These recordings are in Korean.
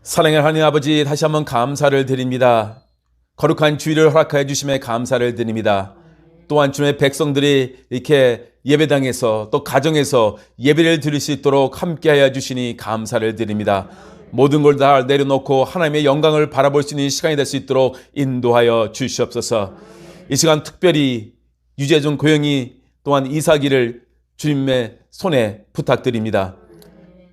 사랑의 하나님 아버지, 다시 한번 감사를 드립니다. 거룩한 주일을 허락하여 주심에 감사를 드립니다. 또한 주의 백성들이 이렇게 예배당에서 또 가정에서 예배를 드릴 수 있도록 함께하여 주시니 감사를 드립니다. 모든 걸 다 내려놓고 하나님의 영광을 바라볼 수 있는 시간이 될 수 있도록 인도하여 주시옵소서. 이 시간 특별히 유재중 고영이 또한 이삭이를 주님의 손에 부탁드립니다.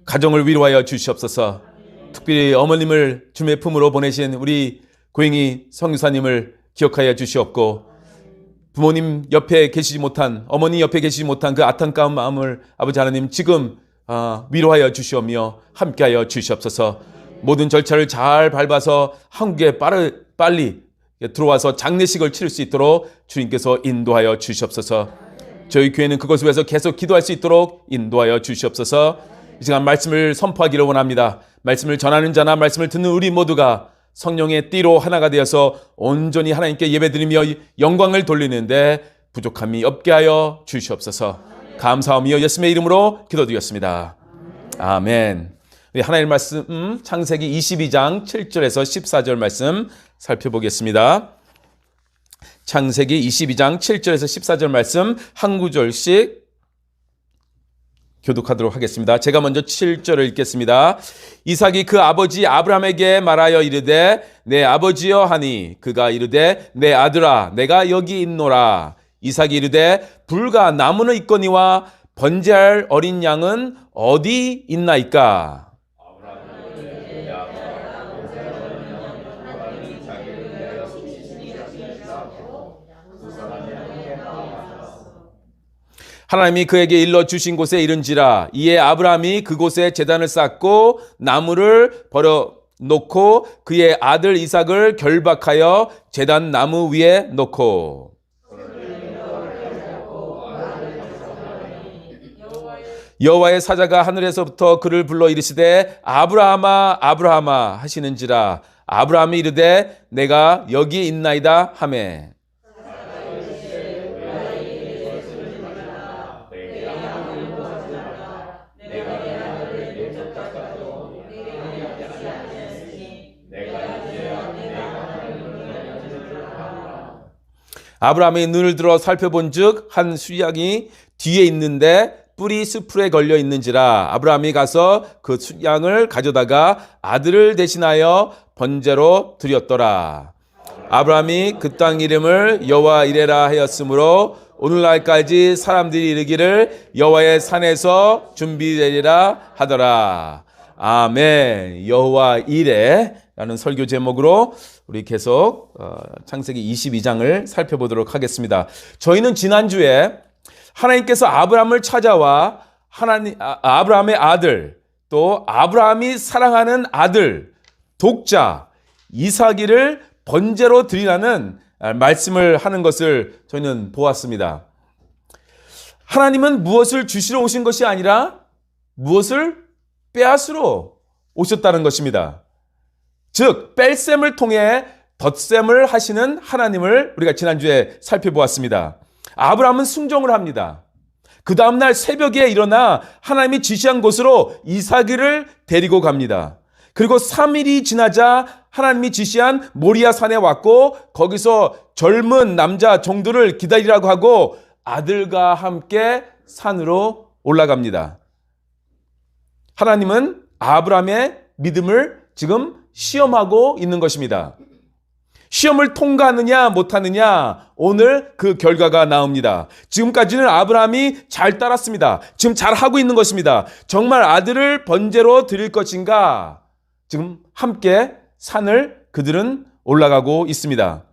가정을 위로하여 주시옵소서. 특별히 어머님을 주님의 품으로 보내신 우리 고영이 성유사님을 기억하여 주시옵고, 부모님 옆에 계시지 못한, 어머니 옆에 계시지 못한 그 안타까운 마음을 아버지 하나님 지금 위로하여 주시오며 함께하여 주시옵소서. 모든 절차를 잘 밟아서 한국에 빨리 들어와서 장례식을 치를 수 있도록 주님께서 인도하여 주시옵소서. 저희 교회는 그것을 위해서 계속 기도할 수 있도록 인도하여 주시옵소서. 이 시간 말씀을 선포하기를 원합니다. 말씀을 전하는 자나 말씀을 듣는 우리 모두가 성령의 띠로 하나가 되어서 온전히 하나님께 예배드리며 영광을 돌리는데 부족함이 없게 하여 주시옵소서. 감사하며 예수님의 이름으로 기도드렸습니다. 아멘. 하나님의 말씀 창세기 22장 7절에서 14절 말씀 살펴보겠습니다. 창세기 22장 7절에서 14절 말씀 한 구절씩 교독하도록 하겠습니다. 제가 먼저 7절을 읽겠습니다. 이삭이 그 아버지 아브라함에게 말하여 이르되 내 아버지여 하니 그가 이르되 내 아들아 내가 여기 있노라. 이삭이 이르되 불과 나무는 있거니와 번제할 어린 양은 어디 있나이까. 하나님이 그에게 일러 주신 곳에 이른지라. 이에 아브라함이 그곳에 제단을 쌓고 나무를 버려 놓고 그의 아들 이삭을 결박하여 제단 나무 위에 놓고 여호와의 사자가 하늘에서부터 그를 불러 이르시되 아브라함아 아브라함아 하시는지라. 아브라함이 이르되 내가 여기 있나이다 하매 아브라함이 눈을 들어 살펴본즉 한 수양이 뒤에 있는데 뿔이 수풀에 걸려 있는지라. 아브라함이 가서 그 수양을 가져다가 아들을 대신하여 번제로 드렸더라. 아브라함이 그 땅 이름을 여호와 이레라 하였으므로 오늘날까지 사람들이 이르기를 여호와의 산에서 준비되리라 하더라. 아멘. 여호와 이레라는 설교 제목으로 우리 계속 창세기 22장을 살펴보도록 하겠습니다. 저희는 지난주에 하나님께서 아브라함을 찾아와 아브라함의 아들, 또 아브라함이 사랑하는 아들, 독자 이삭이를 번제로 드리라는 말씀을 하는 것을 저희는 보았습니다. 하나님은 무엇을 주시러 오신 것이 아니라 무엇을 빼앗으러 오셨다는 것입니다. 즉 뺄셈을 통해 덧셈을 하시는 하나님을 우리가 지난주에 살펴보았습니다. 아브라함은 순종을 합니다. 그 다음날 새벽에 일어나 하나님이 지시한 곳으로 이삭을 데리고 갑니다. 그리고 3일이 지나자 하나님이 지시한 모리아 산에 왔고 거기서 젊은 남자 종들을 기다리라고 하고 아들과 함께 산으로 올라갑니다. 하나님은 아브라함의 믿음을 지금 시험하고 있는 것입니다. 시험을 통과하느냐 못하느냐 오늘 그 결과가 나옵니다. 지금까지는 아브라함이 잘 따랐습니다. 지금 잘 하고 있는 것입니다. 정말 아들을 번제로 드릴 것인가? 지금 함께 산을 그들은 올라가고 있습니다.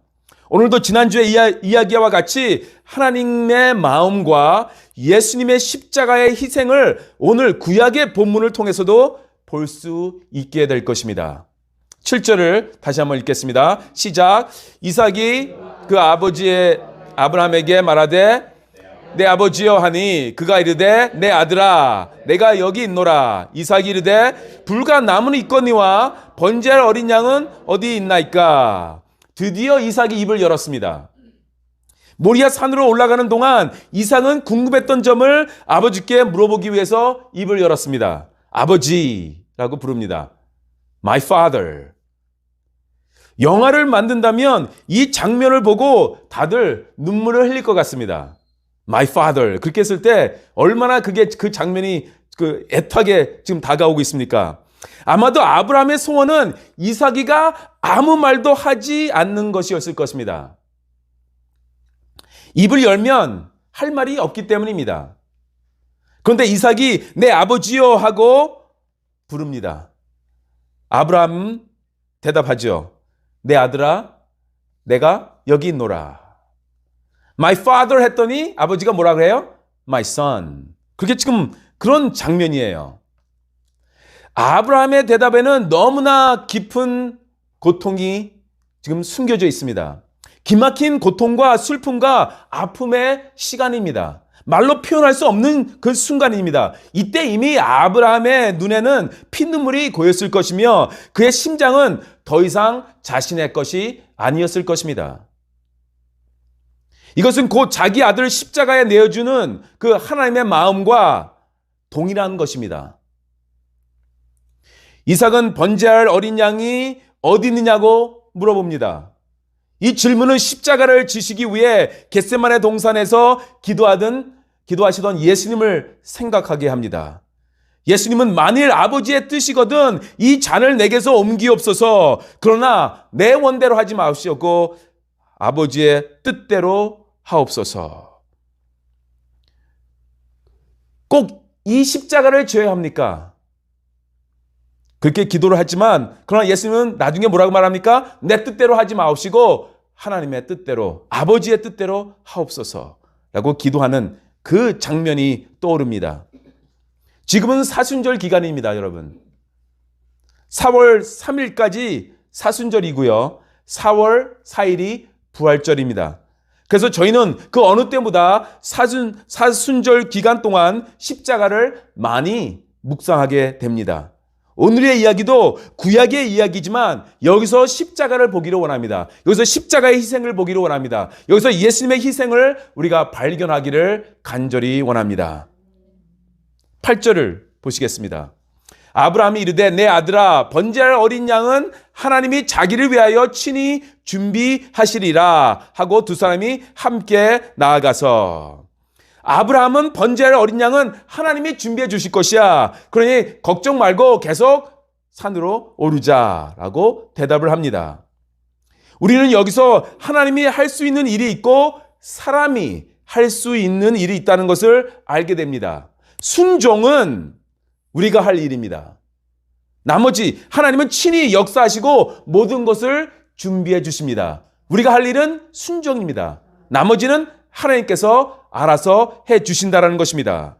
오늘도 지난주의 이야기와 같이 하나님의 마음과 예수님의 십자가의 희생을 오늘 구약의 본문을 통해서도 볼 수 있게 될 것입니다. 7절을 다시 한번 읽겠습니다. 시작. 이삭이 그 아버지의 아브라함에게 말하되 내 아버지여 하니 그가 이르되 내 아들아 내가 여기 있노라. 이삭이 이르되 불과 나무는 있거니와 번제할 어린 양은 어디 있나이까. 드디어 이삭이 입을 열었습니다. 모리아 산으로 올라가는 동안 이삭은 궁금했던 점을 아버지께 물어보기 위해서 입을 열었습니다. 아버지라고 부릅니다. My father. 영화를 만든다면 이 장면을 보고 다들 눈물을 흘릴 것 같습니다. My father. 그렇게 했을 때 얼마나 그 장면이 애타게 지금 다가오고 있습니까? 아마도 아브라함의 소원은 이삭이가 아무 말도 하지 않는 것이었을 것입니다. 입을 열면 할 말이 없기 때문입니다. 그런데 이삭이 내 아버지요 하고 부릅니다. 아브라함 대답하죠. 내 아들아, 내가 여기 있노라. My father 했더니 아버지가 뭐라 그래요? My son. 그게 지금 그런 장면이에요. 아브라함의 대답에는 너무나 깊은 고통이 지금 숨겨져 있습니다. 기막힌 고통과 슬픔과 아픔의 시간입니다. 말로 표현할 수 없는 그 순간입니다. 이때 이미 아브라함의 눈에는 피눈물이 고였을 것이며 그의 심장은 더 이상 자신의 것이 아니었을 것입니다. 이것은 곧 자기 아들을 십자가에 내어주는 그 하나님의 마음과 동일한 것입니다. 이삭은 번제할 어린 양이 어디 있느냐고 물어봅니다. 이 질문은 십자가를 지시기 위해 겟세마네 동산에서 기도하시던 예수님을 생각하게 합니다. 예수님은 만일 아버지의 뜻이거든 이 잔을 내게서 옮기옵소서. 그러나 내 원대로 하지 마옵시고 아버지의 뜻대로 하옵소서. 꼭 이 십자가를 져야 합니까? 그렇게 기도를 하지만 그러나 예수님은 나중에 뭐라고 말합니까? 내 뜻대로 하지 마옵시고 하나님의 뜻대로, 아버지의 뜻대로 하옵소서 라고 기도하는 그 장면이 떠오릅니다. 지금은 사순절 기간입니다, 여러분. 4월 3일까지 사순절이고요. 4월 4일이 부활절입니다. 그래서 저희는 그 어느 때보다 사순절 기간 동안 십자가를 많이 묵상하게 됩니다. 오늘의 이야기도 구약의 이야기지만 여기서 십자가를 보기를 원합니다. 여기서 십자가의 희생을 보기를 원합니다. 여기서 예수님의 희생을 우리가 발견하기를 간절히 원합니다. 8절을 보시겠습니다. 아브라함이 이르되 내 아들아 번제할 어린 양은 하나님이 자기를 위하여 친히 준비하시리라 하고 두 사람이 함께 나아가서 아브라함은 번제할 어린 양은 하나님이 준비해 주실 것이야. 그러니 걱정 말고 계속 산으로 오르자라고 대답을 합니다. 우리는 여기서 하나님이 할 수 있는 일이 있고 사람이 할 수 있는 일이 있다는 것을 알게 됩니다. 순종은 우리가 할 일입니다. 나머지 하나님은 친히 역사하시고 모든 것을 준비해 주십니다. 우리가 할 일은 순종입니다. 나머지는 하나님께서 알아서 해 주신다라는 것입니다.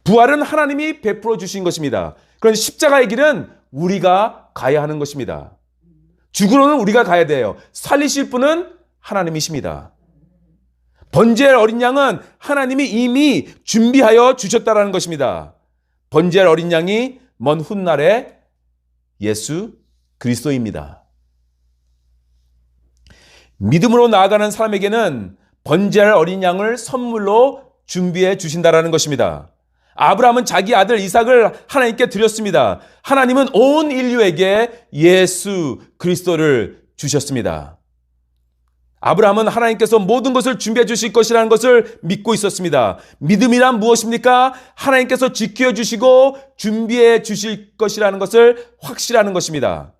부활은 하나님이 베풀어 주신 것입니다. 그런 십자가의 길은 우리가 가야 하는 것입니다. 죽으러는 우리가 가야 돼요. 살리실 분은 하나님이십니다. 번제할 어린 양은 하나님이 이미 준비하여 주셨다라는 것입니다. 번제할 어린 양이 먼 훗날에 예수 그리스도입니다. 믿음으로 나아가는 사람에게는 번제할 어린 양을 선물로 준비해 주신다라는 것입니다. 아브라함은 자기 아들 이삭을 하나님께 드렸습니다. 하나님은 온 인류에게 예수 그리스도를 주셨습니다. 아브라함은 하나님께서 모든 것을 준비해 주실 것이라는 것을 믿고 있었습니다. 믿음이란 무엇입니까? 하나님께서 지켜주시고 준비해 주실 것이라는 것을 확실하는 것입니다.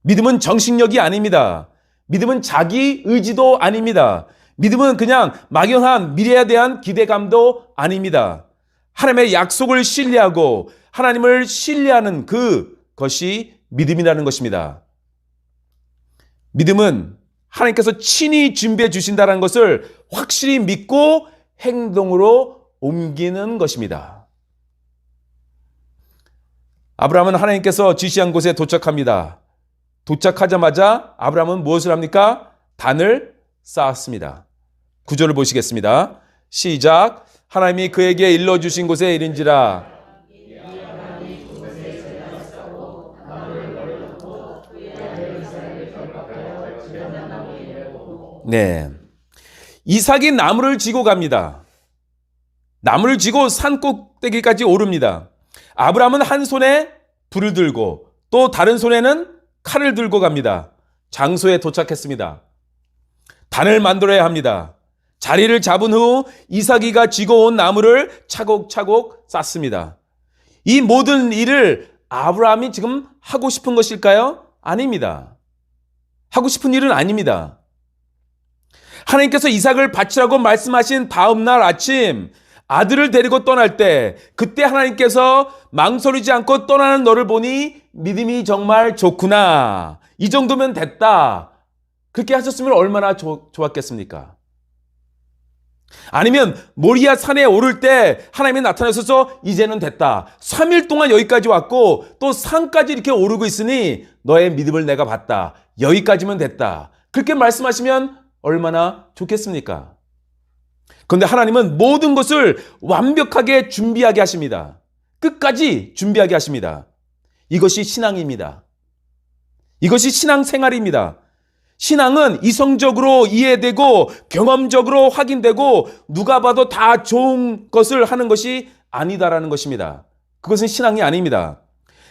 믿음은 정신력이 아닙니다. 믿음은 자기 의지도 아닙니다. 믿음은 그냥 막연한 미래에 대한 기대감도 아닙니다. 하나님의 약속을 신뢰하고 하나님을 신뢰하는 그것이 믿음이라는 것입니다. 믿음은 하나님께서 친히 준비해 주신다는 것을 확실히 믿고 행동으로 옮기는 것입니다. 아브라함은 하나님께서 지시한 곳에 도착합니다. 도착하자마자 아브라함은 무엇을 합니까? 단을 쌓았습니다. 9절을 보시겠습니다. 시작. 하나님이 그에게 일러주신 곳에 이른지라. 네, 이삭이 나무를 지고 갑니다. 나무를 지고 산 꼭대기까지 오릅니다. 아브라함은 한 손에 불을 들고 또 다른 손에는 칼을 들고 갑니다. 장소에 도착했습니다. 단을 만들어야 합니다. 자리를 잡은 후 이삭이가 쥐고 온 나무를 차곡차곡 쌓습니다. 이 모든 일을 아브라함이 지금 하고 싶은 것일까요? 아닙니다. 하고 싶은 일은 아닙니다. 하나님께서 이삭을 바치라고 말씀하신 다음 날 아침 아들을 데리고 떠날 때 그때 하나님께서 망설이지 않고 떠나는 너를 보니 믿음이 정말 좋구나. 이 정도면 됐다. 그렇게 하셨으면 얼마나 좋았겠습니까? 아니면 모리아 산에 오를 때 하나님이 나타나셔서 이제는 됐다. 3일 동안 여기까지 왔고 또 산까지 이렇게 오르고 있으니 너의 믿음을 내가 봤다. 여기까지면 됐다. 그렇게 말씀하시면 얼마나 좋겠습니까? 그런데 하나님은 모든 것을 완벽하게 준비하게 하십니다. 끝까지 준비하게 하십니다. 이것이 신앙입니다. 이것이 신앙생활입니다. 신앙은 이성적으로 이해되고 경험적으로 확인되고 누가 봐도 다 좋은 것을 하는 것이 아니다라는 것입니다. 그것은 신앙이 아닙니다.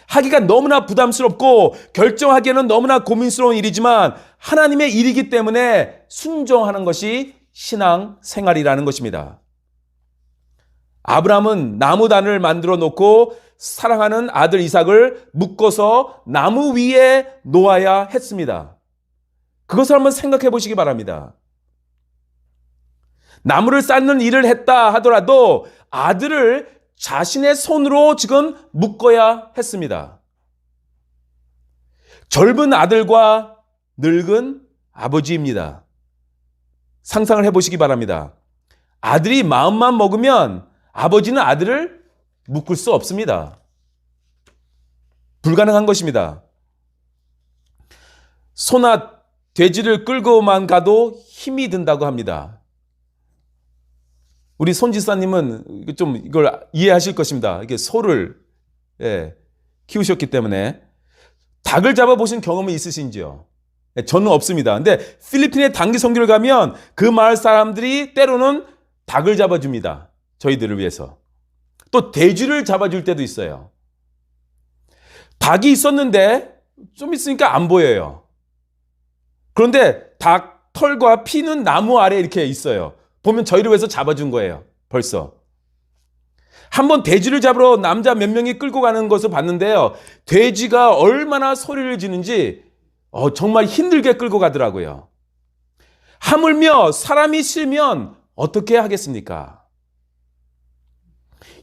하기가 너무나 부담스럽고 결정하기에는 너무나 고민스러운 일이지만 하나님의 일이기 때문에 순종하는 것이 신앙 생활이라는 것입니다. 아브라함은 나무단을 만들어 놓고 사랑하는 아들 이삭을 묶어서 나무 위에 놓아야 했습니다. 그것을 한번 생각해 보시기 바랍니다. 나무를 쌓는 일을 했다 하더라도 아들을 자신의 손으로 지금 묶어야 했습니다. 젊은 아들과 늙은 아버지입니다. 상상을 해보시기 바랍니다. 아들이 마음만 먹으면 아버지는 아들을 묶을 수 없습니다. 불가능한 것입니다. 소나 돼지를 끌고만 가도 힘이 든다고 합니다. 우리 손지사님은 좀 이걸 이해하실 것입니다. 이게 소를 키우셨기 때문에. 닭을 잡아보신 경험이 있으신지요? 저는 없습니다. 근데 필리핀에 단기 선교를 가면 그 마을 사람들이 때로는 닭을 잡아줍니다. 저희들을 위해서. 또 돼지를 잡아줄 때도 있어요. 닭이 있었는데 좀 있으니까 안 보여요. 그런데 닭 털과 피는 나무 아래 이렇게 있어요. 보면 저희를 위해서 잡아준 거예요. 벌써. 한번 돼지를 잡으러 남자 몇 명이 끌고 가는 것을 봤는데요. 돼지가 얼마나 소리를 지는지 정말 힘들게 끌고 가더라고요. 하물며 사람이 싫으면 어떻게 하겠습니까?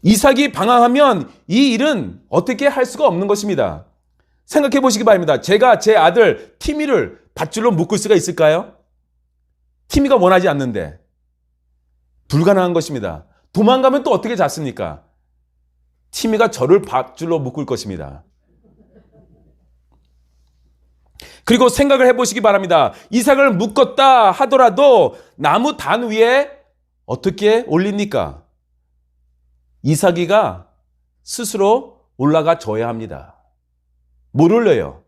이삭이 방황하면 이 일은 어떻게 할 수가 없는 것입니다. 생각해 보시기 바랍니다. 제가 제 아들 티미를 밧줄로 묶을 수가 있을까요? 티미가 원하지 않는데. 불가능한 것입니다. 도망가면 또 어떻게 잡습니까? 티미가 저를 밧줄로 묶을 것입니다. 그리고 생각을 해보시기 바랍니다. 이삭을 묶었다 하더라도 나무 단 위에 어떻게 올립니까? 이삭이가 스스로 올라가 줘야 합니다. 못 올려요.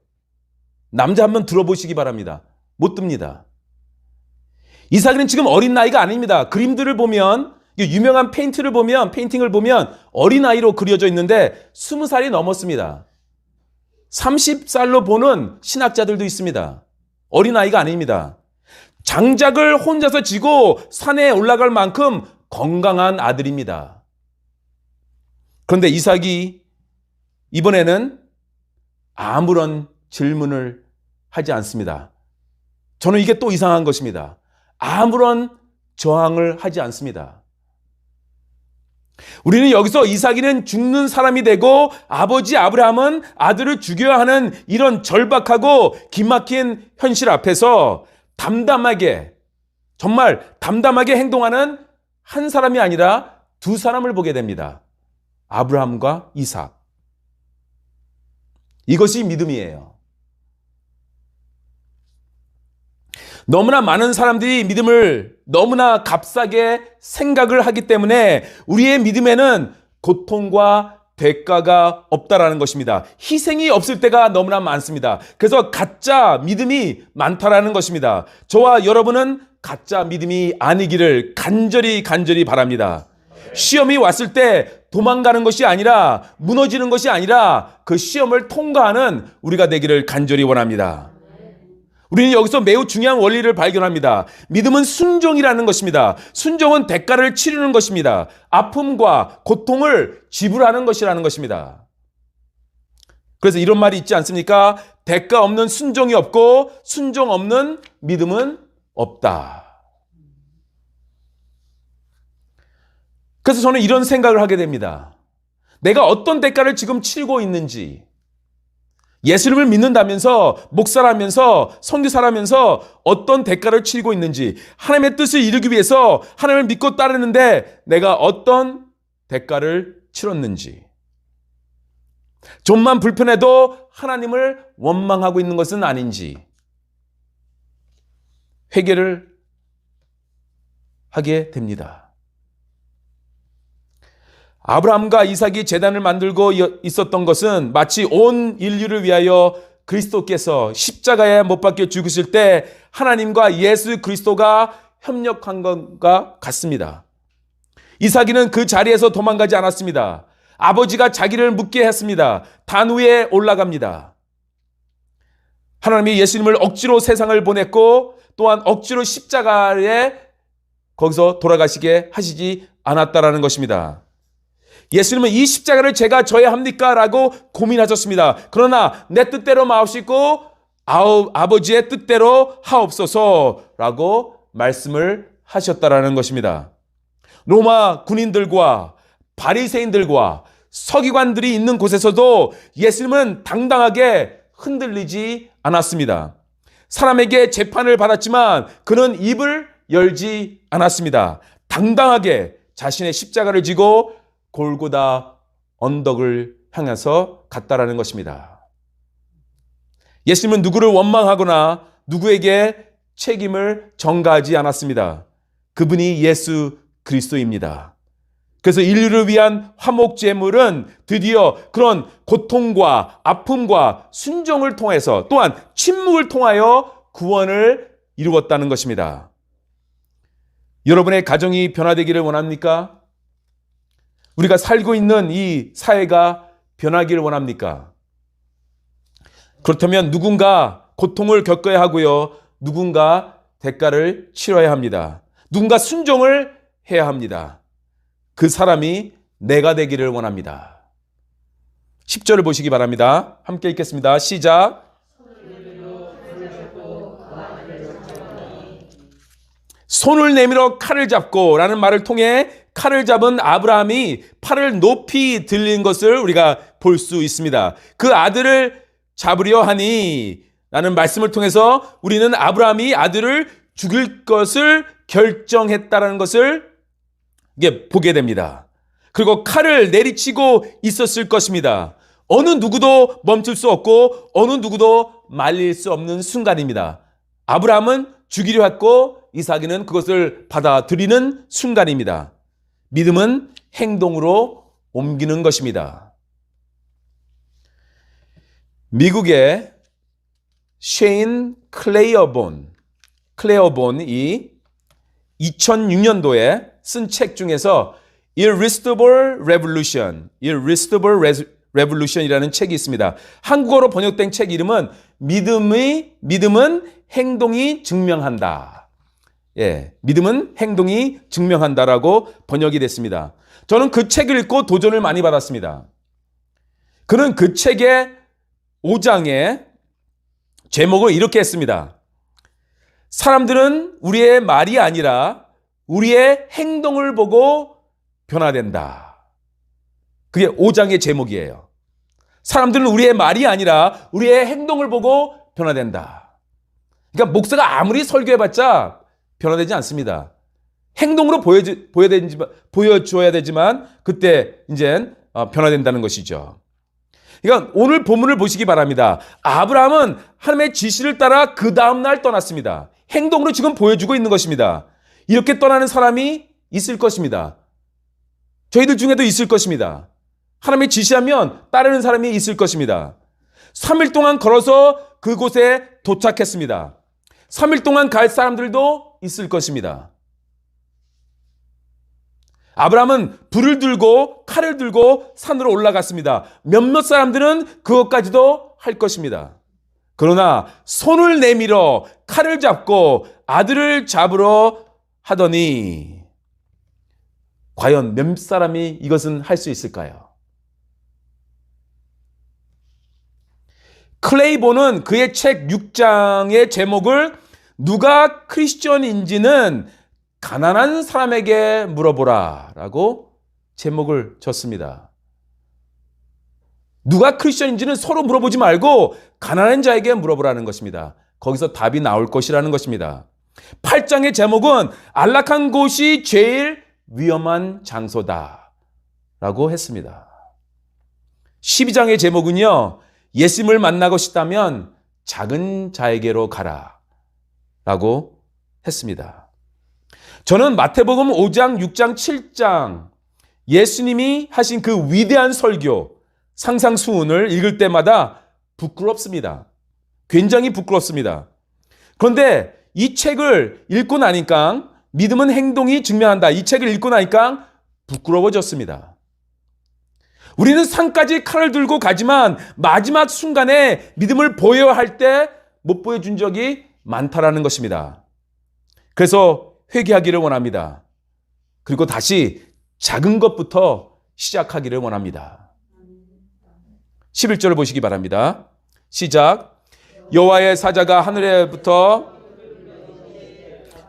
남자 한번 들어보시기 바랍니다. 못 듭니다. 이삭은 지금 어린 나이가 아닙니다. 그림들을 보면 유명한 페인팅을 보면 어린아이로 그려져 있는데 20살이 넘었습니다. 30살로 보는 신학자들도 있습니다. 어린아이가 아닙니다. 장작을 혼자서 지고 산에 올라갈 만큼 건강한 아들입니다. 그런데 이삭이 이번에는 아무런 질문을 하지 않습니다. 저는 이게 또 이상한 것입니다. 아무런 저항을 하지 않습니다. 우리는 여기서 이삭이는 죽는 사람이 되고 아버지 아브라함은 아들을 죽여야 하는 이런 절박하고 기막힌 현실 앞에서 담담하게, 정말 담담하게 행동하는 한 사람이 아니라 두 사람을 보게 됩니다. 아브라함과 이삭. 이것이 믿음이에요. 너무나 많은 사람들이 믿음을 너무나 값싸게 생각을 하기 때문에 우리의 믿음에는 고통과 대가가 없다라는 것입니다. 희생이 없을 때가 너무나 많습니다. 그래서 가짜 믿음이 많다라는 것입니다. 저와 여러분은 가짜 믿음이 아니기를 간절히 바랍니다. 시험이 왔을 때 도망가는 것이 아니라, 무너지는 것이 아니라 그 시험을 통과하는 우리가 되기를 간절히 원합니다. 우리는 여기서 매우 중요한 원리를 발견합니다. 믿음은 순종이라는 것입니다. 순종은 대가를 치르는 것입니다. 아픔과 고통을 지불하는 것이라는 것입니다. 그래서 이런 말이 있지 않습니까? 대가 없는 순종이 없고 순종 없는 믿음은 없다. 그래서 저는 이런 생각을 하게 됩니다. 내가 어떤 대가를 지금 치르고 있는지, 예수님을 믿는다면서, 목사라면서, 선교사라면서 어떤 대가를 치르고 있는지, 하나님의 뜻을 이루기 위해서 하나님을 믿고 따르는데 내가 어떤 대가를 치렀는지, 좀만 불편해도 하나님을 원망하고 있는 것은 아닌지 회개를 하게 됩니다. 아브라함과 이삭이 제단을 만들고 있었던 것은 마치 온 인류를 위하여 그리스도께서 십자가에 못 박혀 죽으실 때 하나님과 예수 그리스도가 협력한 것과 같습니다. 이삭이는 그 자리에서 도망가지 않았습니다. 아버지가 자기를 묻게 했습니다. 단 위에 올라갑니다. 하나님이 예수님을 억지로 세상을 보냈고 또한 억지로 십자가에 거기서 돌아가시게 하시지 않았다라는 것입니다. 예수님은 이 십자가를 제가 져야 합니까? 라고 고민하셨습니다. 그러나 내 뜻대로 마옵시고 아버지의 뜻대로 하옵소서 라고 말씀을 하셨다라는 것입니다. 로마 군인들과 바리새인들과 서기관들이 있는 곳에서도 예수님은 당당하게 흔들리지 않았습니다. 사람에게 재판을 받았지만 그는 입을 열지 않았습니다. 당당하게 자신의 십자가를 지고 골고다 언덕을 향해서 갔다라는 것입니다. 예수님은 누구를 원망하거나 누구에게 책임을 전가하지 않았습니다. 그분이 예수 그리스도입니다. 그래서 인류를 위한 화목제물은 드디어 그런 고통과 아픔과 순종을 통해서 또한 침묵을 통하여 구원을 이루었다는 것입니다. 여러분의 가정이 변화되기를 원합니까? 우리가 살고 있는 이 사회가 변하기를 원합니까? 그렇다면 누군가 고통을 겪어야 하고요. 누군가 대가를 치러야 합니다. 누군가 순종을 해야 합니다. 그 사람이 내가 되기를 원합니다. 10절을 보시기 바랍니다. 함께 읽겠습니다. 시작. 손을 내밀어 칼을 잡고 라는 말을 통해 칼을 잡은 아브라함이 팔을 높이 들린 것을 우리가 볼 수 있습니다. 그 아들을 잡으려 하니 라는 말씀을 통해서 우리는 아브라함이 아들을 죽일 것을 결정했다라는 것을 보게 됩니다. 그리고 칼을 내리치고 있었을 것입니다. 어느 누구도 멈출 수 없고 어느 누구도 말릴 수 없는 순간입니다. 아브라함은 죽이려 했고 이삭이는 그것을 받아들이는 순간입니다. 믿음은 행동으로 옮기는 것입니다. 미국의 셰인 클레어본이 2006년도에 쓴 책 중에서 Irresistible Revolution이라는 책이 있습니다. 한국어로 번역된 책 이름은 믿음은 행동이 증명한다. 믿음은 행동이 증명한다라고 번역이 됐습니다. 저는 그 책을 읽고 도전을 많이 받았습니다. 그는 그 책의 5장에 제목을 이렇게 했습니다. 사람들은 우리의 말이 아니라 우리의 행동을 보고 변화된다. 그게 5장의 제목이에요. 사람들은 우리의 말이 아니라 우리의 행동을 보고 변화된다. 그러니까 목사가 아무리 설교해봤자 변화되지 않습니다. 행동으로 보여줘야 되지만 그때 이제 변화된다는 것이죠. 그러니까 오늘 본문을 보시기 바랍니다. 아브라함은 하나님의 지시를 따라 그 다음날 떠났습니다. 행동으로 지금 보여주고 있는 것입니다. 이렇게 떠나는 사람이 있을 것입니다. 저희들 중에도 있을 것입니다. 하나님의 지시하면 따르는 사람이 있을 것입니다. 3일 동안 걸어서 그곳에 도착했습니다. 3일 동안 갈 사람들도 있을 것입니다. 아브라함은 불을 들고 칼을 들고 산으로 올라갔습니다. 몇몇 사람들은 그것까지도 할 것입니다. 그러나 손을 내밀어 칼을 잡고 아들을 잡으러 하더니 과연 몇 사람이 이것은 할 수 있을까요? 클레이본은 그의 책 6장의 제목을 누가 크리스천인지는 가난한 사람에게 물어보라 라고 제목을 줬습니다. 누가 크리스천인지는 서로 물어보지 말고 가난한 자에게 물어보라는 것입니다. 거기서 답이 나올 것이라는 것입니다. 8장의 제목은 안락한 곳이 제일 위험한 장소다 라고 했습니다. 12장의 제목은요, 예수님을 만나고 싶다면 작은 자에게로 가라 라고 했습니다. 저는 마태복음 5장, 6장, 7장 예수님이 하신 그 위대한 설교, 상상수훈을 읽을 때마다 부끄럽습니다. 굉장히 부끄럽습니다. 그런데 이 책을 읽고 나니까 믿음은 행동이 증명한다. 이 책을 읽고 나니까 부끄러워졌습니다. 우리는 산까지 칼을 들고 가지만 마지막 순간에 믿음을 보여야 할 때 못 보여준 적이 많다라는 것입니다. 그래서 회개하기를 원합니다. 그리고 다시 작은 것부터 시작하기를 원합니다. 11절을 보시기 바랍니다. 시작. 여호와의 사자가 하늘에부터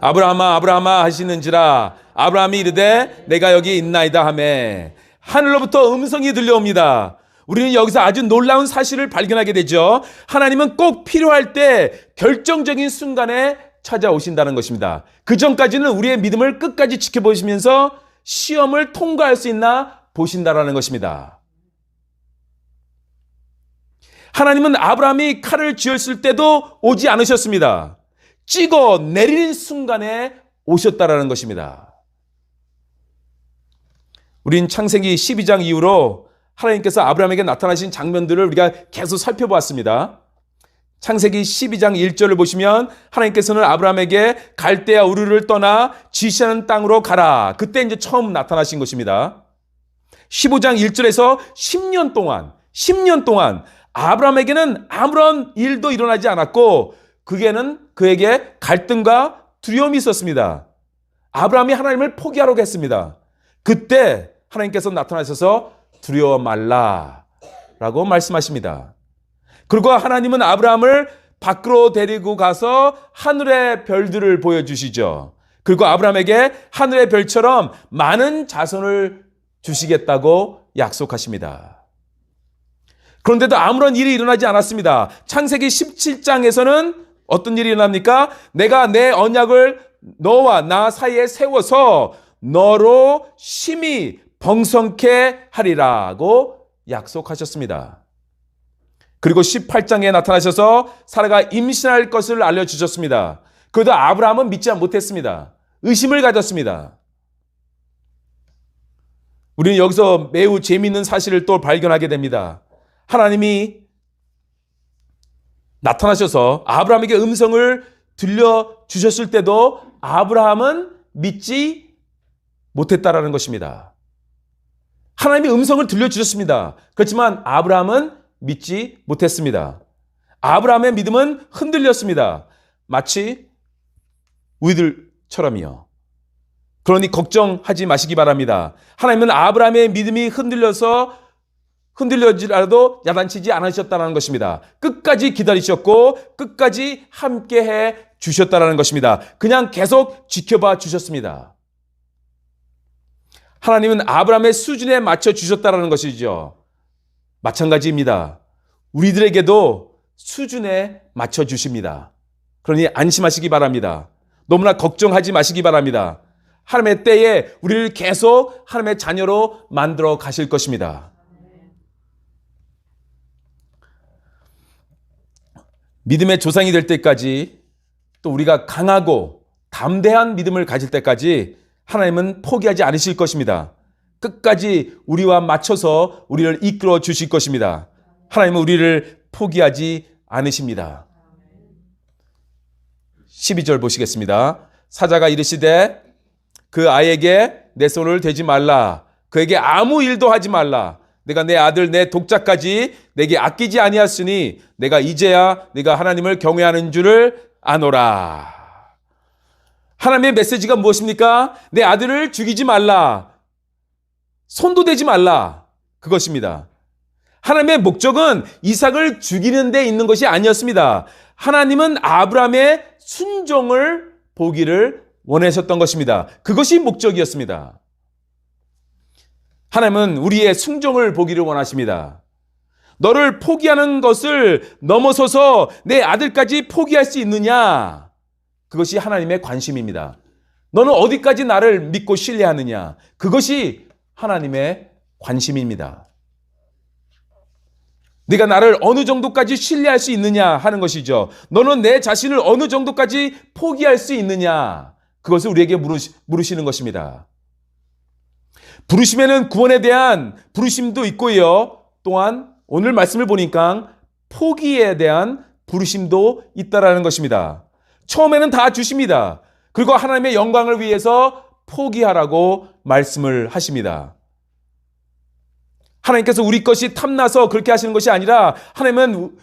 아브라함아 아브라함아 하시는지라 아브라함이 이르되 내가 여기 있나이다 하매 하늘로부터 음성이 들려옵니다. 우리는 여기서 아주 놀라운 사실을 발견하게 되죠. 하나님은 꼭 필요할 때 결정적인 순간에 찾아오신다는 것입니다. 그 전까지는 우리의 믿음을 끝까지 지켜보시면서 시험을 통과할 수 있나 보신다라는 것입니다. 하나님은 아브라함이 칼을 쥐었을 때도 오지 않으셨습니다. 찍어 내리는 순간에 오셨다라는 것입니다. 우린 창세기 12장 이후로 하나님께서 아브라함에게 나타나신 장면들을 우리가 계속 살펴보았습니다. 창세기 12장 1절을 보시면 하나님께서는 아브라함에게 갈대아 우르를 떠나 지시하는 땅으로 가라. 그때 이제 처음 나타나신 것입니다. 15장 1절에서 10년 동안 아브라함에게는 아무런 일도 일어나지 않았고 그에게 갈등과 두려움이 있었습니다. 아브라함이 하나님을 포기하려고 했습니다. 그때 하나님께서 나타나셔서 두려워 말라라고 말씀하십니다. 그리고 하나님은 아브라함을 밖으로 데리고 가서 하늘의 별들을 보여주시죠. 그리고 아브라함에게 하늘의 별처럼 많은 자손을 주시겠다고 약속하십니다. 그런데도 아무런 일이 일어나지 않았습니다. 창세기 17장에서는 어떤 일이 일어납니까? 내가 내 언약을 너와 나 사이에 세워서 너로 심히 번성케 하리라고 약속하셨습니다. 그리고 18장에 나타나셔서 사라가 임신할 것을 알려주셨습니다. 그래도 아브라함은 믿지 못했습니다. 의심을 가졌습니다. 우리는 여기서 매우 재미있는 사실을 또 발견하게 됩니다. 하나님이 나타나셔서 아브라함에게 음성을 들려주셨을 때도 아브라함은 믿지 못했다라는 것입니다. 하나님이 음성을 들려주셨습니다. 그렇지만 아브라함은 믿지 못했습니다. 아브라함의 믿음은 흔들렸습니다. 마치 우리들처럼이요. 그러니 걱정하지 마시기 바랍니다. 하나님은 아브라함의 믿음이 흔들려지라도 야단치지 않으셨다는 것입니다. 끝까지 기다리셨고 끝까지 함께해 주셨다는 것입니다. 그냥 계속 지켜봐 주셨습니다. 하나님은 아브라함의 수준에 맞춰 주셨다는 것이죠. 마찬가지입니다. 우리들에게도 수준에 맞춰 주십니다. 그러니 안심하시기 바랍니다. 너무나 걱정하지 마시기 바랍니다. 하나님의 때에 우리를 계속 하나님의 자녀로 만들어 가실 것입니다. 믿음의 조상이 될 때까지 또 우리가 강하고 담대한 믿음을 가질 때까지 하나님은 포기하지 않으실 것입니다. 끝까지 우리와 맞춰서 우리를 이끌어 주실 것입니다. 하나님은 우리를 포기하지 않으십니다. 12절 보시겠습니다. 사자가 이르시되 그 아이에게 내 손을 대지 말라. 그에게 아무 일도 하지 말라. 내가 내 아들 내 독자까지 내게 아끼지 아니하였으니 내가 이제야 네가 하나님을 경외하는 줄을 아노라. 하나님의 메시지가 무엇입니까? 내 아들을 죽이지 말라. 손도 대지 말라. 그것입니다. 하나님의 목적은 이삭을 죽이는 데 있는 것이 아니었습니다. 하나님은 아브라함의 순종을 보기를 원하셨던 것입니다. 그것이 목적이었습니다. 하나님은 우리의 순종을 보기를 원하십니다. 너를 포기하는 것을 넘어서서 내 아들까지 포기할 수 있느냐? 그것이 하나님의 관심입니다. 너는 어디까지 나를 믿고 신뢰하느냐? 그것이 하나님의 관심입니다. 네가 나를 어느 정도까지 신뢰할 수 있느냐 하는 것이죠. 너는 내 자신을 어느 정도까지 포기할 수 있느냐? 그것을 우리에게 물으시는 것입니다. 부르심에는 구원에 대한 부르심도 있고요. 또한 오늘 말씀을 보니까 포기에 대한 부르심도 있다라는 것입니다. 처음에는 다 주십니다. 그리고 하나님의 영광을 위해서 포기하라고 말씀을 하십니다. 하나님께서 우리 것이 탐나서 그렇게 하시는 것이 아니라 하나님은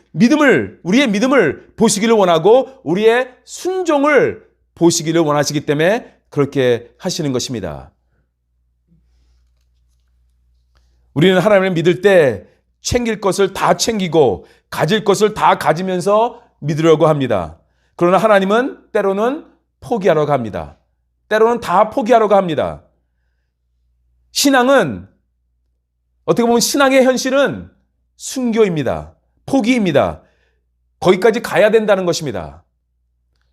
우리의 믿음을 보시기를 원하고 우리의 순종을 보시기를 원하시기 때문에 그렇게 하시는 것입니다. 우리는 하나님을 믿을 때 챙길 것을 다 챙기고 가질 것을 다 가지면서 믿으려고 합니다. 그러나 하나님은 때로는 포기하려고 합니다. 때로는 다 포기하려고 합니다. 신앙은 어떻게 보면 신앙의 현실은 순교입니다. 포기입니다. 거기까지 가야 된다는 것입니다.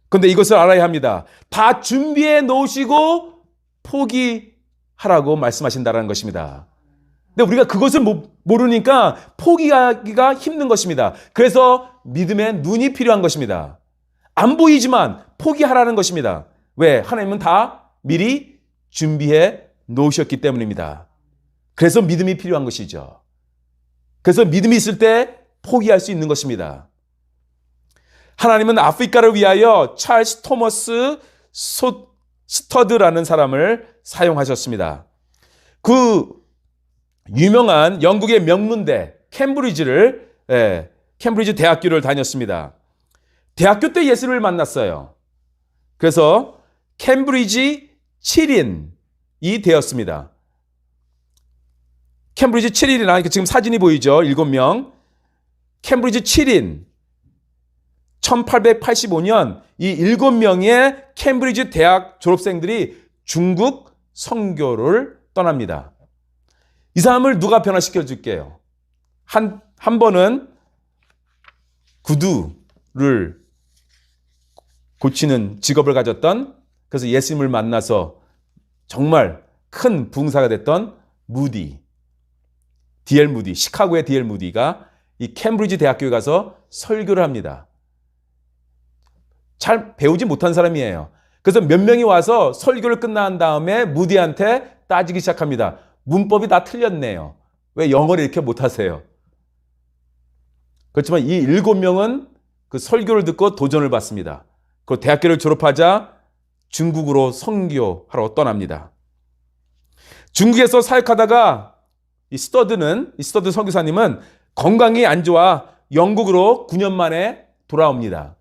그런데 이것을 알아야 합니다. 다 준비해 놓으시고 포기하라고 말씀하신다는 것입니다. 근데 우리가 그것을 모르니까 포기하기가 힘든 것입니다. 그래서 믿음의 눈이 필요한 것입니다. 안 보이지만 포기하라는 것입니다. 왜? 하나님은 다 미리 준비해 놓으셨기 때문입니다. 그래서 믿음이 필요한 것이죠. 그래서 믿음이 있을 때 포기할 수 있는 것입니다. 하나님은 아프리카를 위하여 찰스 토머스 스터드라는 사람을 사용하셨습니다. 그 유명한 영국의 명문대 캠브리지 대학교를 다녔습니다. 대학교 때 예수를 만났어요. 그래서 캠브리지 7인이 되었습니다. 캠브리지 7인이나 지금 사진이 보이죠? 7명. 캠브리지 7인. 1885년 이 7명의 캠브리지 대학 졸업생들이 중국 선교를 떠납니다. 이 사람을 누가 변화시켜 줄게요? 한 번은 구두를 고치는 직업을 가졌던, 그래서 예수님을 만나서 정말 큰 부흥사가 됐던 D.L. 무디, 시카고의 D.L. 무디가 이 캠브리지 대학교에 가서 설교를 합니다. 잘 배우지 못한 사람이에요. 그래서 몇 명이 와서 설교를 끝난 다음에 무디한테 따지기 시작합니다. 문법이 다 틀렸네요. 왜 영어를 이렇게 못하세요? 그렇지만 이 7명은 그 설교를 듣고 도전을 받습니다. 그 대학교를 졸업하자 중국으로 선교하러 떠납니다. 중국에서 사역하다가 이 스터드 선교사님은 건강이 안 좋아 영국으로 9년 만에 돌아옵니다.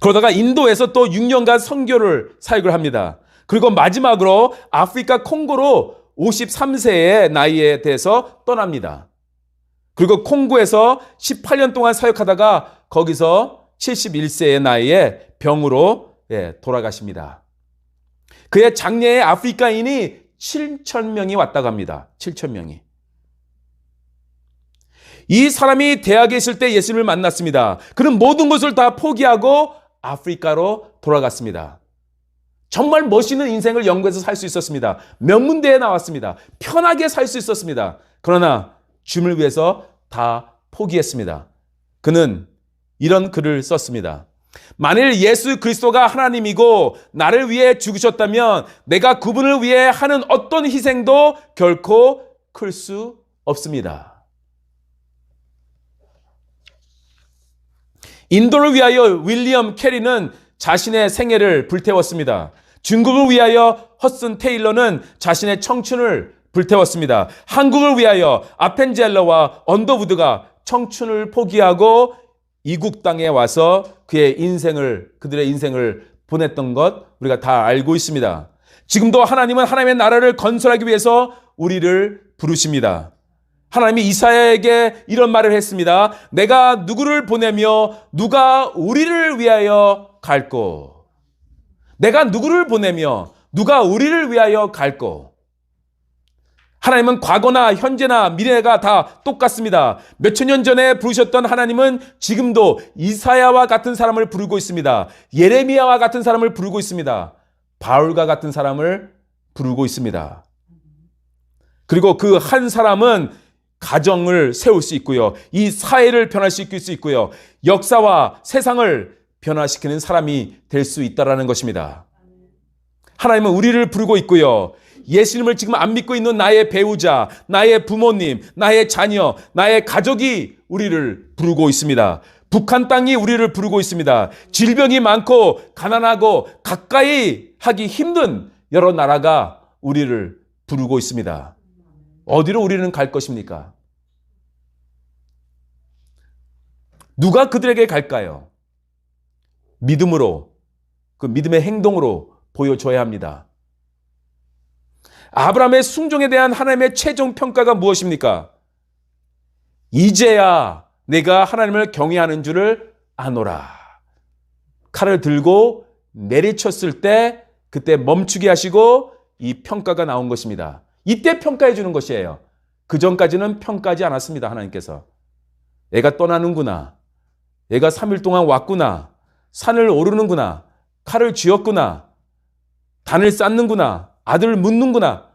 그러다가 인도에서 또 6년간 선교를 사역을 합니다. 그리고 마지막으로 아프리카 콩고로 53세의 나이에 대해서 떠납니다. 그리고 콩고에서 18년 동안 사역하다가 거기서 71세의 나이에 병으로 돌아가십니다. 그의 장례에 아프리카인이 7,000명이 왔다고 합니다. 7,000명이. 이 사람이 대학에 있을 때 예수님을 만났습니다. 그는 모든 것을 다 포기하고 아프리카로 돌아갔습니다. 정말 멋있는 인생을 영국에서 살 수 있었습니다. 명문대에 나왔습니다. 편하게 살 수 있었습니다. 그러나 주님을 위해서 다 포기했습니다. 그는 이런 글을 썼습니다. 만일 예수 그리스도가 하나님이고 나를 위해 죽으셨다면 내가 그분을 위해 하는 어떤 희생도 결코 클 수 없습니다. 인도를 위하여 윌리엄 캐리는 자신의 생애를 불태웠습니다. 중국을 위하여 허슨 테일러는 자신의 청춘을 불태웠습니다. 한국을 위하여 아펜젤러와 언더우드가 청춘을 포기하고 이국 땅에 와서 그들의 인생을 보냈던 것 우리가 다 알고 있습니다. 지금도 하나님은 하나님의 나라를 건설하기 위해서 우리를 부르십니다. 하나님이 이사야에게 이런 말을 했습니다. 내가 누구를 보내며 누가 우리를 위하여 갈꼬. 내가 누구를 보내며 누가 우리를 위하여 갈꼬. 하나님은 과거나 현재나 미래가 다 똑같습니다. 몇천 년 전에 부르셨던 하나님은 지금도 이사야와 같은 사람을 부르고 있습니다. 예레미야와 같은 사람을 부르고 있습니다. 바울과 같은 사람을 부르고 있습니다. 그리고 그 한 사람은 가정을 세울 수 있고요. 이 사회를 변화시킬 수 있고요. 역사와 세상을 변화시키는 사람이 될 수 있다는 것입니다. 하나님은 우리를 부르고 있고요. 예수님을 지금 안 믿고 있는 나의 배우자, 나의 부모님, 나의 자녀, 나의 가족이 우리를 부르고 있습니다. 북한 땅이 우리를 부르고 있습니다. 질병이 많고 가난하고 가까이 하기 힘든 여러 나라가 우리를 부르고 있습니다. 어디로 우리는 갈 것입니까? 누가 그들에게 갈까요? 믿음으로, 그 믿음의 행동으로 보여줘야 합니다. 아브라함의 순종에 대한 하나님의 최종 평가가 무엇입니까? 이제야 내가 하나님을 경외하는 줄을 아노라. 칼을 들고 내리쳤을 때 그때 멈추게 하시고 이 평가가 나온 것입니다. 이때 평가해 주는 것이에요. 그 전까지는 평가하지 않았습니다. 하나님께서. 애가 떠나는구나. 애가 3일 동안 왔구나. 산을 오르는구나. 칼을 쥐었구나. 단을 쌓는구나. 아들을 묻는구나.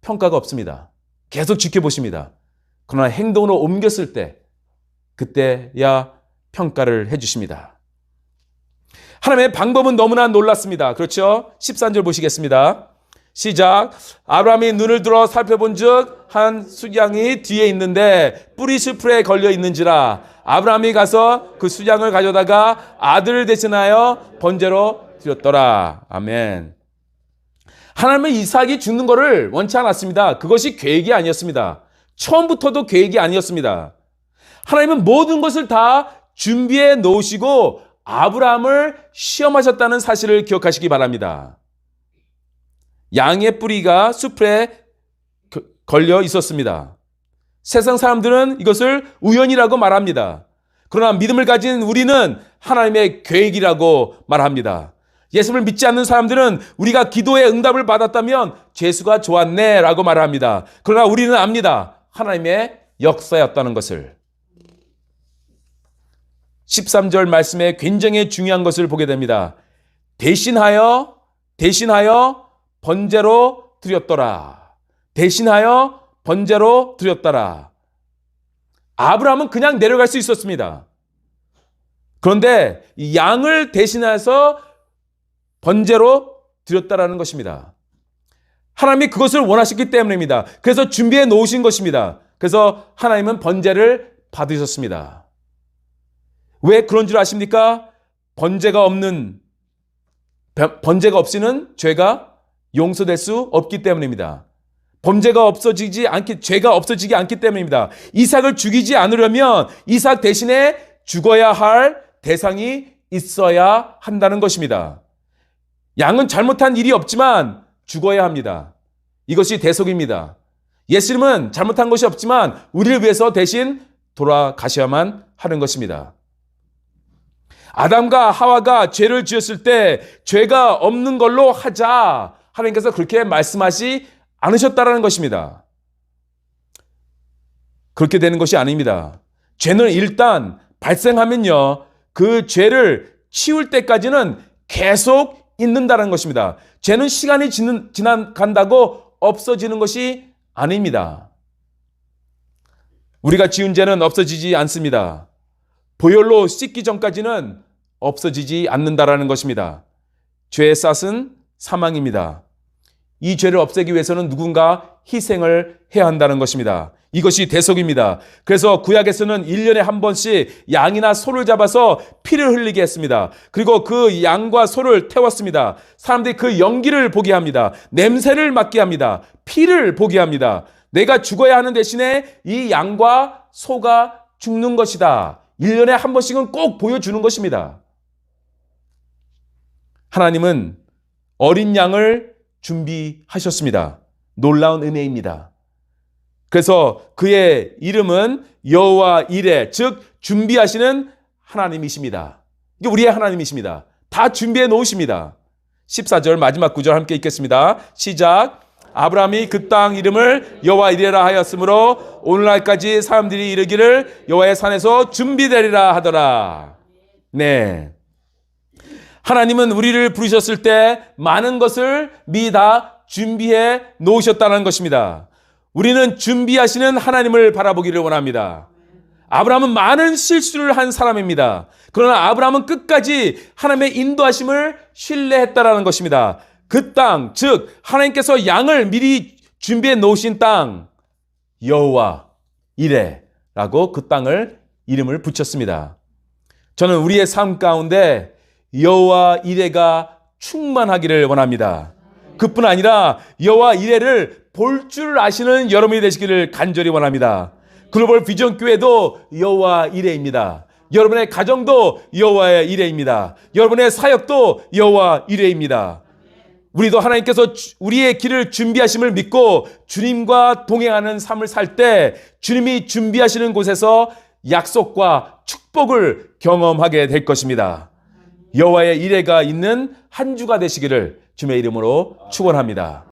평가가 없습니다. 계속 지켜보십니다. 그러나 행동으로 옮겼을 때 그때야 평가를 해주십니다. 하나님의 방법은 너무나 놀랐습니다. 그렇죠? 13절 보시겠습니다. 시작. 아브라함이 눈을 들어 살펴본 즉 한 수양이 뒤에 있는데 뿌리 수풀에 걸려 있는지라 아브라함이 가서 그 수양을 가져다가 아들을 대신하여 번제로 드렸더라. 아멘. 하나님은 이삭이 죽는 것을 원치 않았습니다. 그것이 계획이 아니었습니다. 처음부터도 계획이 아니었습니다. 하나님은 모든 것을 다 준비해 놓으시고 아브라함을 시험하셨다는 사실을 기억하시기 바랍니다. 양의 뿌리가 숲에 걸려 있었습니다. 세상 사람들은 이것을 우연이라고 말합니다. 그러나 믿음을 가진 우리는 하나님의 계획이라고 말합니다. 예수를 믿지 않는 사람들은 우리가 기도의 응답을 받았다면 재수가 좋았네 라고 말합니다. 그러나 우리는 압니다. 하나님의 역사였다는 것을. 13절 말씀에 굉장히 중요한 것을 보게 됩니다. 대신하여 번제로 드렸더라. 대신하여 번제로 드렸더라. 아브라함은 그냥 내려갈 수 있었습니다. 그런데 이 양을 대신해서 번제로 드렸다라는 것입니다. 하나님이 그것을 원하셨기 때문입니다. 그래서 준비해 놓으신 것입니다. 그래서 하나님은 번제를 받으셨습니다. 왜 그런 줄 아십니까? 번제가 없이는 죄가 용서될 수 없기 때문입니다. 죄가 없어지지 않기 때문입니다. 이삭을 죽이지 않으려면 이삭 대신에 죽어야 할 대상이 있어야 한다는 것입니다. 양은 잘못한 일이 없지만 죽어야 합니다. 이것이 대속입니다. 예수님은 잘못한 것이 없지만 우리를 위해서 대신 돌아가셔야만 하는 것입니다. 아담과 하와가 죄를 지었을 때 죄가 없는 걸로 하자. 하나님께서 그렇게 말씀하지 않으셨다라는 것입니다. 그렇게 되는 것이 아닙니다. 죄는 일단 발생하면요. 그 죄를 치울 때까지는 계속 있는다는 것입니다. 죄는 시간이 지나간다고 없어지는 것이 아닙니다. 우리가 지은 죄는 없어지지 않습니다. 보혈로 씻기 전까지는 없어지지 않는다라는 것입니다. 죄의 싹은 사망입니다. 이 죄를 없애기 위해서는 누군가 희생을 해야 한다는 것입니다. 이것이 대속입니다. 그래서 구약에서는 1년에 한 번씩 양이나 소를 잡아서 피를 흘리게 했습니다. 그리고 그 양과 소를 태웠습니다. 사람들이 그 연기를 보게 합니다. 냄새를 맡게 합니다. 피를 보게 합니다. 내가 죽어야 하는 대신에 이 양과 소가 죽는 것이다. 1년에 한 번씩은 꼭 보여주는 것입니다. 하나님은 어린 양을 준비하셨습니다. 놀라운 은혜입니다. 그래서 그의 이름은 여호와 이레, 즉 준비하시는 하나님이십니다. 이게 우리의 하나님이십니다. 다 준비해 놓으십니다. 14절 마지막 구절 함께 읽겠습니다. 시작. 아브라함이 그 땅 이름을 여호와 이레라 하였으므로 오늘날까지 사람들이 이르기를 여호와의 산에서 준비되리라 하더라. 네. 하나님은 우리를 부르셨을 때 많은 것을 미리 다 준비해 놓으셨다는 것입니다. 우리는 준비하시는 하나님을 바라보기를 원합니다. 아브라함은 많은 실수를 한 사람입니다. 그러나 아브라함은 끝까지 하나님의 인도하심을 신뢰했다라는 것입니다. 그 땅, 즉 하나님께서 양을 미리 준비해 놓으신 땅, 여호와 이레라고 그 땅을 이름을 붙였습니다. 저는 우리의 삶 가운데 여호와 이레가 충만하기를 원합니다. 그뿐 아니라 여호와 이레를 볼 줄 아시는 여러분이 되시기를 간절히 원합니다. 글로벌 비전 교회도 여호와 이레입니다. 여러분의 가정도 여호와의 이레입니다. 여러분의 사역도 여호와 이레입니다. 우리도 하나님께서 우리의 길을 준비하심을 믿고 주님과 동행하는 삶을 살 때 주님이 준비하시는 곳에서 약속과 축복을 경험하게 될 것입니다. 여호와의 이레가 있는 한 주가 되시기를 주님의 이름으로 축원합니다.